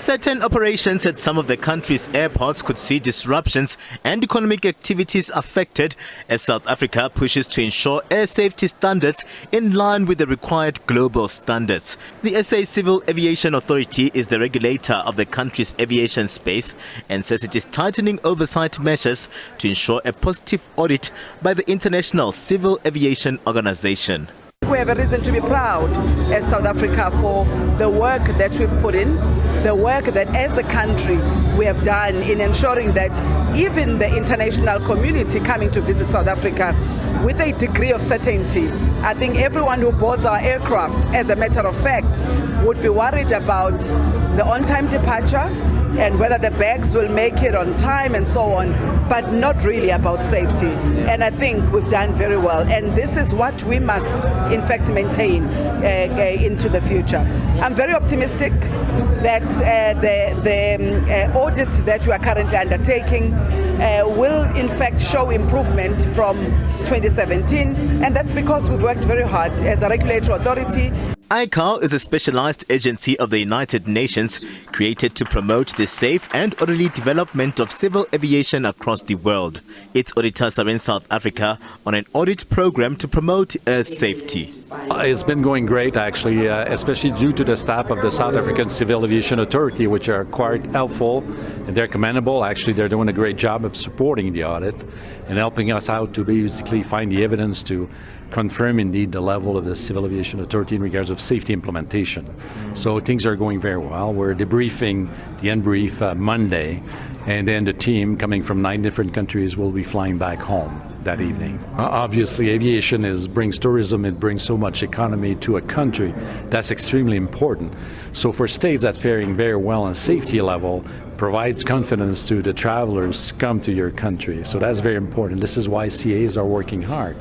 Certain operations at some of the country's airports could see disruptions and economic activities affected as South Africa pushes to ensure air safety standards in line with the required global standards. The SA Civil Aviation Authority is the regulator of the country's aviation space and says it is tightening oversight measures to ensure a positive audit by the International Civil Aviation Organization. We have a reason to be proud as South Africa for the work that we've put in, the work that as a country we have done in ensuring that even the international community coming to visit South Africa with a degree of certainty. I think everyone who boards our aircraft, as a matter of fact, would be worried about the on-time departure and whether the bags will make it on time and so on, but not really about safety. And I think we've done very well. And this is what we must, in fact, maintain into the future. I'm very optimistic that the audit that we are currently undertaking will, in fact, show improvement from 2017. And that's because we've worked very hard as a regulatory authority. ICAO is a specialized agency of the United Nations created to promote the safe and orderly development of civil aviation across the world. Its auditors are in South Africa on an audit program to promote air safety. It's been going great, actually, especially due to the staff of the South African Civil Aviation Authority, which are quite helpful and they're commendable. Actually, they're doing a great job of supporting the audit and helping us out to basically find the evidence to confirm indeed the level of the Civil Aviation Authority in regards of safety implementation. So things are going very well. We're debriefing the end brief Monday, and then the team coming from 9 different countries will be flying back home that evening. Obviously, aviation brings tourism, it brings so much economy to a country. That's extremely important. So for states that faring very well on safety level, provides confidence to the travelers to come to your country. So that's very important. This is why CAs are working hard.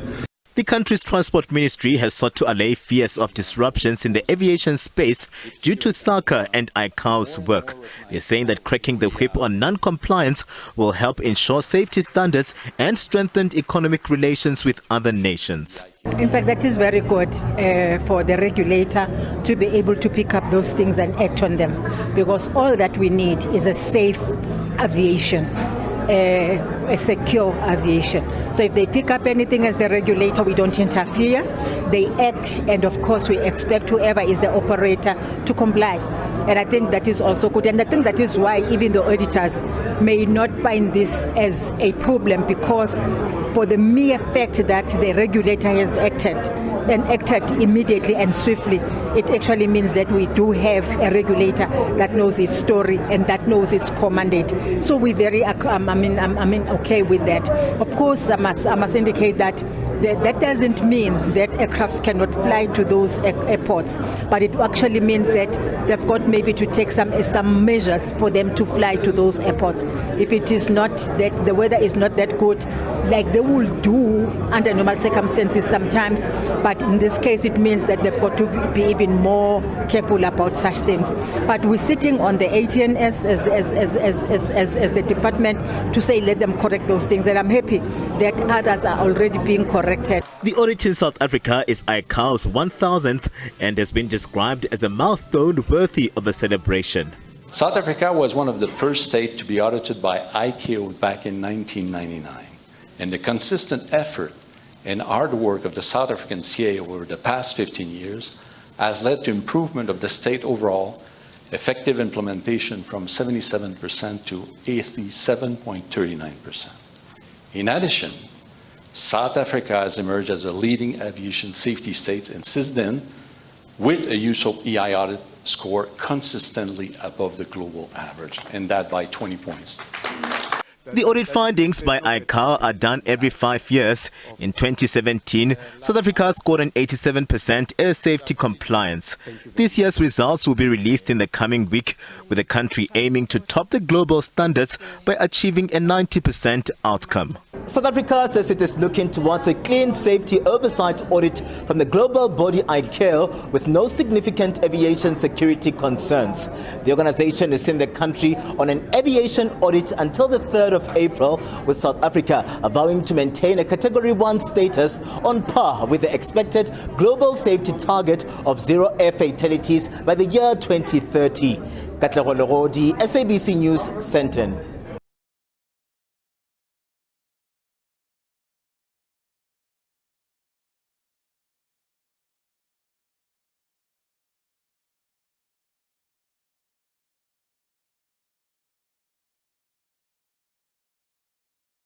The country's transport ministry has sought to allay fears of disruptions in the aviation space due to SACA and ICAO's work. They're saying that cracking the whip on non-compliance will help ensure safety standards and strengthen economic relations with other nations. In fact, that is very good for the regulator to be able to pick up those things and act on them, because all that we need is a safe aviation. A secure aviation. So if they pick up anything as the regulator, we don't interfere. They act, and of course we expect whoever is the operator to comply. And I think that is also good. And I think that is why even the auditors may not find this as a problem, because for the mere fact that the regulator has acted immediately and swiftly, it actually means that we do have a regulator that knows its story and that knows its core mandate. So we're very, okay with that. Of course, I must indicate that that doesn't mean that aircrafts cannot fly to those airports, but it actually means that they've got maybe to take some measures for them to fly to those airports. If it is not that the weather is not that good, like they will do under normal circumstances sometimes, but in this case it means that they've got to be even more careful about such things. But we're sitting on the ATNS as the department to say let them correct those things, and I'm happy that others are already being corrected. The audit in South Africa is ICAO's 1000th and has been described as a milestone worthy of a celebration. South Africa was one of the first states to be audited by ICAO back in 1999. And the consistent effort and hard work of the South African CAO over the past 15 years has led to improvement of the state overall, effective implementation from 77% to 87.39%. In addition, South Africa has emerged as a leading aviation safety state, and since then, with a USOP EI audit score consistently above the global average, and that by 20 points. The audit findings by ICAO are done every 5 years. In 2017, South Africa scored an 87% air safety compliance. This year's results will be released in the coming week, with the country aiming to top the global standards by achieving a 90% outcome. South Africa says it is looking towards a clean safety oversight audit from the global body ICAO with no significant aviation security concerns. The organization is in the country on an aviation audit until the 3rd of April, with South Africa vowing to maintain a Category 1 status on par with the expected global safety target of 0 air fatalities by the year 2030. Katlego Legodi, SABC News, Sandton.